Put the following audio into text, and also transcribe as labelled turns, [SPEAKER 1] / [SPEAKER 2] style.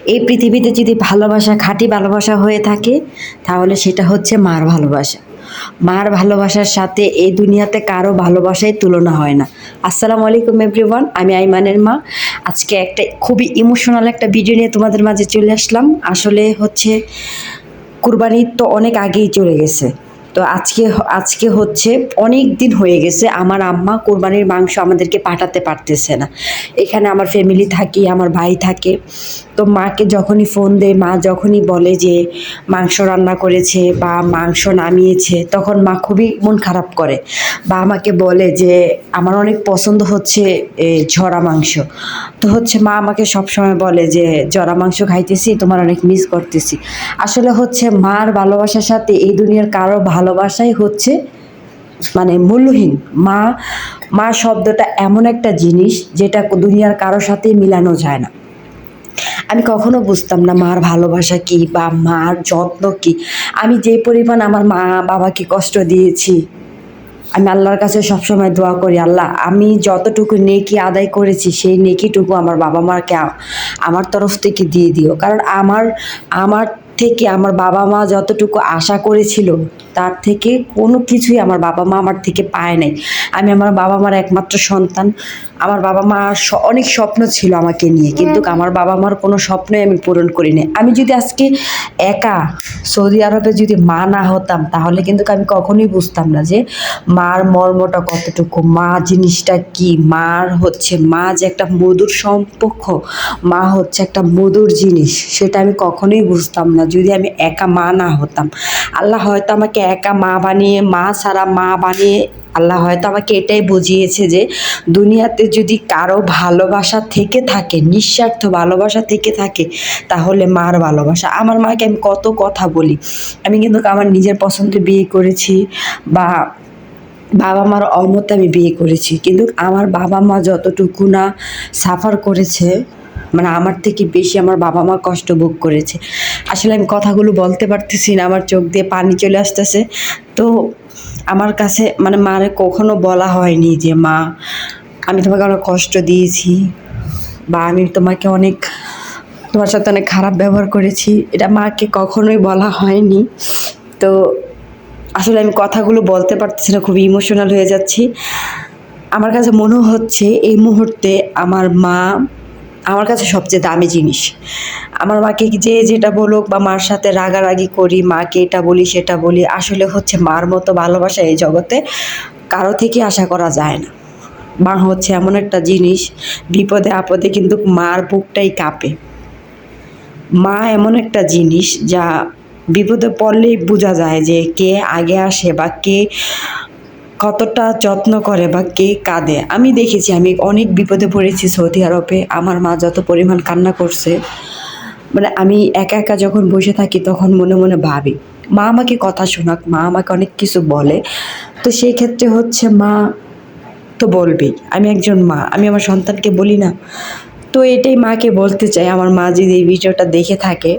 [SPEAKER 1] এই পৃথিবীতে যদি ভালোবাসা খাঁটি ভালোবাসা হয়ে থাকে তাহলে সেটা হচ্ছে মার ভালোবাসা। মার ভালোবাসার সাথে এই দুনিয়াতে কারো ভালোবাসাই তুলনা হয় না। আসসালামু আলাইকুম এভরিওয়ান, আমি আইমানের মা। আজকে একটা খুবই ইমোশনাল একটা ভিডিও নিয়ে তোমাদের মাঝে চলে আসলাম। আসলে হচ্ছে কুরবানি তো অনেক আগেই চলে গেছে। তো আজকে আজকে হচ্ছে অনেক দিন হয়ে গেছে আমার আম্মা কোরবানির মাংস আমাদেরকে পাঠাতে পারতেছে না। এখানে আমার ফ্যামিলি থাকি, আমার ভাই থাকে। তো মাকে যখনই ফোন দেয়, মা যখনই বলে যে মাংস রান্না করেছে বা মাংস নামিয়েছে, তখন মা খুবই মন খারাপ করে বা আমাকে বলে যে আমার অনেক পছন্দ হচ্ছে ঝরা মাংস। তো হচ্ছে মা আমাকে সবসময় বলে যে জরা মাংস খাইতেছি, তোমার অনেক মিস করতেছি। আসলে হচ্ছে মার ভালোবাসার সাথে এই দুনিয়ার কারো ভালোবাসাই হচ্ছে মানে মূল্যহীন। মা মা শব্দটা এমন একটা জিনিস যেটা দুনিয়ার কারোর সাথেই মিলানো যায় না। আমি কখনো বুঝতাম না মার ভালোবাসা কি বা মার যত্ন কি। আমি যে পরিমাণ আমার মা বাবাকে কষ্ট দিয়েছি, আমি আল্লাহর কাছে সবসময় দোয়া করি, আল্লাহ আমি যতটুকু নেকি আদায় করেছি সেই নেকিটুকু আমার বাবা মাকে আমার তরফ থেকে দিয়ে দিও। কারণ আমার আমার থেকে আমার বাবা মা যতটুকু আশা করেছিল তার থেকে কোনো কিছুই আমার বাবা মা আমার থেকে পায় নাই। আমি আমার বাবা মার একমাত্র সন্তান। আমার বাবা মার অনেক স্বপ্ন ছিল আমাকে নিয়ে, কিন্তু আমার বাবা মার কোনো স্বপ্নই আমি পূরণ করিনি। আমি যদি আজকে একা সৌদি আরবে যদি মা না হতাম তাহলে কিন্তু আমি কখনোই বুঝতাম না যে মার মর্মটা কতটুকু, মা জিনিসটা কি, মার হচ্ছে মা যে একটা মধুর সম্পর্ক, মা হচ্ছে একটা মধুর জিনিস, সেটা আমি কখনোই বুঝতাম না যদি আমি একা মা না হতাম। আল্লাহ হয়তো আমাকে একা মা বানিয়ে, মা ছাড়া মা বানিয়ে আল্লাহ হয়তো আমাকে এটাই বুঝিয়েছে যে দুনিয়াতে যদি কারো ভালোবাসা থেকে থাকে, নিঃস্বার্থ ভালোবাসা থেকে থাকে, তাহলে মার ভালোবাসা। আমার মাকে আমি কত কথা বলি। আমি কিন্তু আমার নিজের পছন্দে বিয়ে করেছি বা বাবা মার অমতে আমি বিয়ে করেছি, কিন্তু আমার বাবা মা যতটুকু না সাফার করেছে, মানে আমার থেকে বেশি আমার বাবা মা কষ্ট ভোগ করেছে। আসলে আমি কথাগুলো বলতে পারতেছি না, আমার চোখ দিয়ে পানি চলে আসতেছে। তো আমার কাছে মানে মারে কখনো বলা হয়নি যে মা আমি তোমাকে অনেক কষ্ট দিয়েছি বা আমি তোমাকে অনেক, তোমার সাথে অনেক খারাপ ব্যবহার করেছি, এটা মাকে কখনোই বলা হয়নি। তো আসলে আমি কথাগুলো বলতে পারতেছি না, খুবই ইমোশনাল হয়ে যাচ্ছি। আমার কাছে মনে হচ্ছে এই মুহূর্তে আমার মা আমার কাছে সবচেয়ে দামি জিনিস। আমার মাকে যে যেটা বলুক বা মার সাথে রাগারাগি করি, মাকে এটা বলি সেটা বলি, আসলে হচ্ছে মার মতো ভালোবাসা এই জগতে কারো থেকে আশা করা যায় না। মা হচ্ছে এমন একটা জিনিস, বিপদে আপদে কিন্তু মার বুকটাই কাঁপে। মা এমন একটা জিনিস যা বিপদে পড়লেই বোঝা যায় যে কে আগে আসে বা কে কতটা যত্ন করে বা কে কাঁদে। আমি দেখেছি, আমি অনেক বিপদে পড়েছি সৌদি আরবে, আমার মা যত পরিমাণ কান্না করছে, মানে আমি একা একা যখন বসে থাকি তখন মনে মনে ভাবি মা আমাকে কথা শোনাক, মা আমাকে অনেক কিছু বলে। তো সেই ক্ষেত্রে হচ্ছে মা তো বলবেই, আমি একজন মা, আমি আমার সন্তানকে বলি না? তো এটাই মাকে বলতে চাই, আমার মা যদি এই ভিডিওটা দেখে থাকে